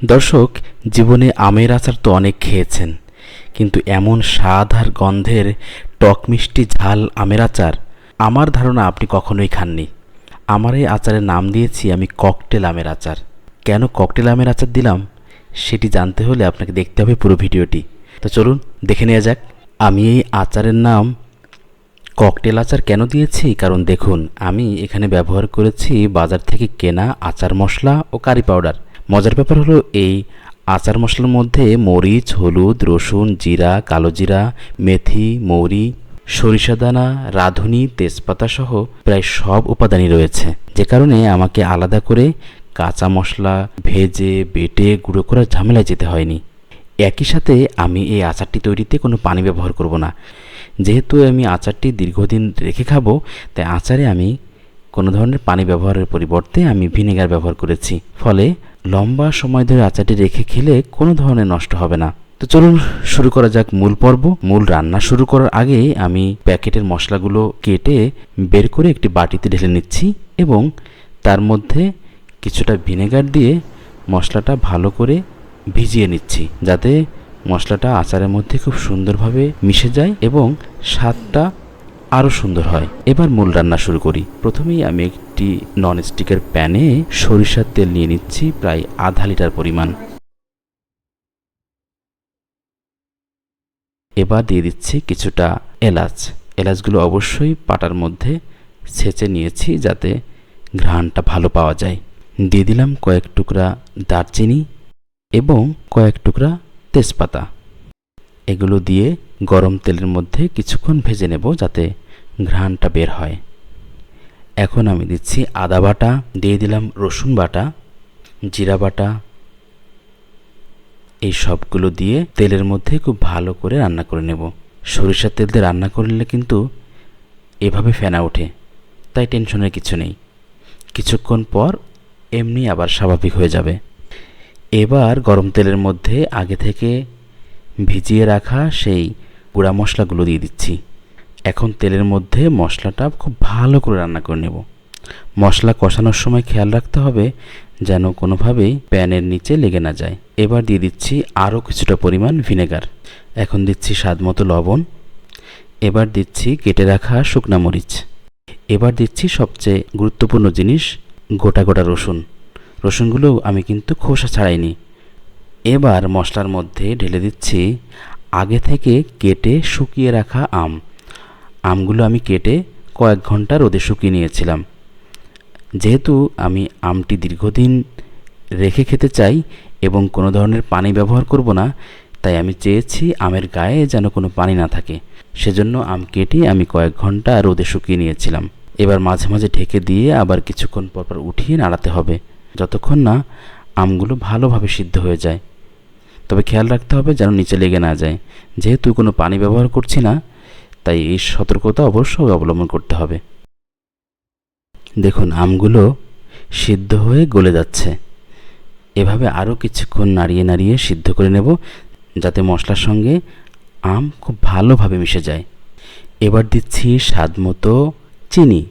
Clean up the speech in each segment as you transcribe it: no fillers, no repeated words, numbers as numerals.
দর্শক, জীবনে আমের আচার তো অনেক খেয়েছেন, কিন্তু এমন স্বাদ আর গন্ধের টক মিষ্টি ঝাল আমের আচার আমার ধারণা আপনি কখনোই খাননি। আমার এই আচারের নাম দিয়েছি আমি ককটেল আমের আচার। কেন ককটেল আমের আচার দিলাম সেটি জানতে হলে আপনাকে দেখতে হবে পুরো ভিডিওটি। তো চলুন দেখে নেওয়া যাক। আমি এই আচারের নাম ককটেল আচার কেন দিয়েছি, কারণ দেখুন আমি এখানে ব্যবহার করেছি বাজার থেকে কেনা আচার মশলা ও কারি পাউডার। মজার ব্যাপার হলো এই আচার মশলার মধ্যে মরিচ, হলুদ, রসুন, জিরা, কালো জিরা, মেথি, মৌরি, সরিষা দানা, রাঁধুনি, তেজপাতা সহ প্রায় সব উপাদানই রয়েছে, যে কারণে আমাকে আলাদা করে কাঁচা মশলা ভেজে বেটে গুঁড়ো করার ঝামেলায় যেতে হয়নি। একই সাথে আমি এই আচারটি তৈরিতে কোনো পানি ব্যবহার করব না। যেহেতু আমি আচারটি দীর্ঘদিন রেখে খাবো, তাই আচারে আমি কোনো ধরনের পানি ব্যবহারের পরিবর্তে আমি ভিনেগার ব্যবহার করেছি। ফলে লম্বা সময় ধরে আচারটি রেখে খেলে কোনো ধরনের নষ্ট হবে না। তো চলুন শুরু করা যাক মূল পর্ব। মূল রান্না শুরু করার আগে আমি প্যাকেটের মশলাগুলো কেটে বের করে একটি বাটিতে ঢেলে নিচ্ছি এবং তার মধ্যে কিছুটা ভিনেগার দিয়ে মশলাটা ভালো করে ভিজিয়ে নিচ্ছি, যাতে মশলাটা আচারের মধ্যে খুব সুন্দরভাবে মিশে যায় এবং স্বাদটা আরও সুন্দর হয়। এবার মূল রান্না শুরু করি। প্রথমেই আমি একটি ননস্টিকের প্যানে সরিষার তেল নিয়ে নিচ্ছি প্রায় আধা লিটার পরিমাণ। এবার দিয়ে দিচ্ছি কিছুটা এলাচ। এলাচগুলো অবশ্যই পাটার মধ্যে ছেঁচে নিয়েছি যাতে ঘ্রাণটা ভালো পাওয়া যায়। দিয়ে দিলাম কয়েক টুকরা দারচিনি এবং কয়েক টুকরা তেজপাতা। এগুলো দিয়ে গরম তেলের মধ্যে কিছুক্ষণ ভেজে নেব যাতে ঘ্রাণটা বের হয়। এখন আমি দিচ্ছি আদা বাটা, দিয়ে দিলাম রসুন বাটা, জিরা বাটা। এই সবগুলো দিয়ে তেলের মধ্যে খুব ভালো করে রান্না করে নেব। সরিষার তেল দিয়ে রান্না করলে কিন্তু এভাবে ফেনা ওঠে, তাই টেনশনের কিছু নেই। কিছুক্ষণ পর এমনি আবার স্বাভাবিক হয়ে যাবে। এবার গরম তেলের মধ্যে আগে থেকে ভিজিয়ে রাখা সেই গুঁড়া মশলাগুলো দিয়ে দিচ্ছি। এখন তেলের মধ্যে মশলাটা খুব ভালো করে রান্না করে নেব। মশলা কষানোর সময় খেয়াল রাখতে হবে যেন কোনোভাবেই প্যানের নিচে লেগে না যায়। এবার দিয়ে দিচ্ছি আরও কিছুটা পরিমাণ ভিনেগার। এখন দিচ্ছি স্বাদমতো লবণ। এবার দিচ্ছি কেটে রাখা শুকনা মরিচ। এবার দিচ্ছি সবচেয়ে গুরুত্বপূর্ণ জিনিস, গোটা গোটা রসুন। রসুনগুলো আমি কিন্তু খোসা ছাড়াইনি। এবার মশলার মধ্যে ঢেলে দিচ্ছি আগে থেকে কেটে শুকিয়ে রাখা আম। আমগুলো আমি কেটে কয়েক ঘন্টা রোদে শুকিয়ে নিয়েছিলাম। যেহেতু আমি আমটি দীর্ঘদিন রেখে খেতে চাই এবং কোনো ধরনের পানি ব্যবহার করব না, তাই আমি চেয়েছি আমের গায়ে যেন কোনো পানি না থাকে। সেজন্য আম কেটে আমি কয়েক ঘন্টা রোদে শুকিয়ে নিয়েছিলাম। এবার মাঝে মাঝে ঢেকে দিয়ে আবার কিছুক্ষণ পরপর উঠিয়ে নাড়াতে হবে যতক্ষণ না আমগুলো ভালোভাবে সিদ্ধ হয়ে যায়। তবে খেয়াল রাখতে হবে যেন নিচে লেগে না যায়। যেহেতু কোনো পানি ব্যবহার করছি না, তাই এই সতর্কতা অবশ্যই অবলম্বন করতে হবে। দেখুন আমগুলো সিদ্ধ হয়ে গলে যাচ্ছে। এভাবে আরও কিছুক্ষণ নাড়িয়ে নাড়িয়ে সিদ্ধ করে নেব যাতে মশলার সঙ্গে আম খুব ভালোভাবে মিশে যায়। এবার দিচ্ছি স্বাদমতো চিনি।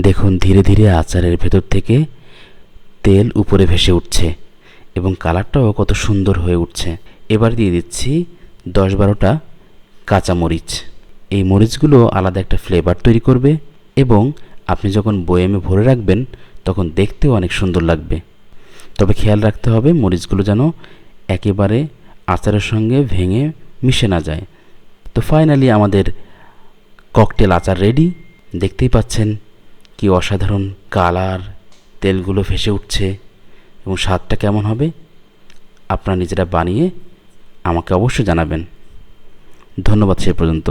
দেখুন ধীরে ধীরে আচারের ভেতর থেকে তেল উপরে ভেসে উঠছে এবং কালারটাও কত সুন্দর হয়ে উঠছে। এবার দিয়ে দিচ্ছি 10-12টা কাঁচা মরিচ। এই মরিচগুলো আলাদা একটা ফ্লেভার তৈরি করবে এবং আপনি যখন বয়ামে ভরে রাখবেন তখন দেখতেও অনেক সুন্দর লাগবে। তবে খেয়াল রাখতে হবে মরিচগুলো যেন একেবারে আচারের সঙ্গে ভেঙে মিশে না যায়। তো ফাইনালি আমাদের ককটেল আচার রেডি। দেখতেই পাচ্ছেন কি অসাধারণ কালার, তেলগুলো ভেসে উঠছে এবং স্বাদটা কেমন হবে আপনারা নিজেরা বানিয়ে আমাকে অবশ্যই জানাবেন। ধন্যবাদ সে পর্যন্ত।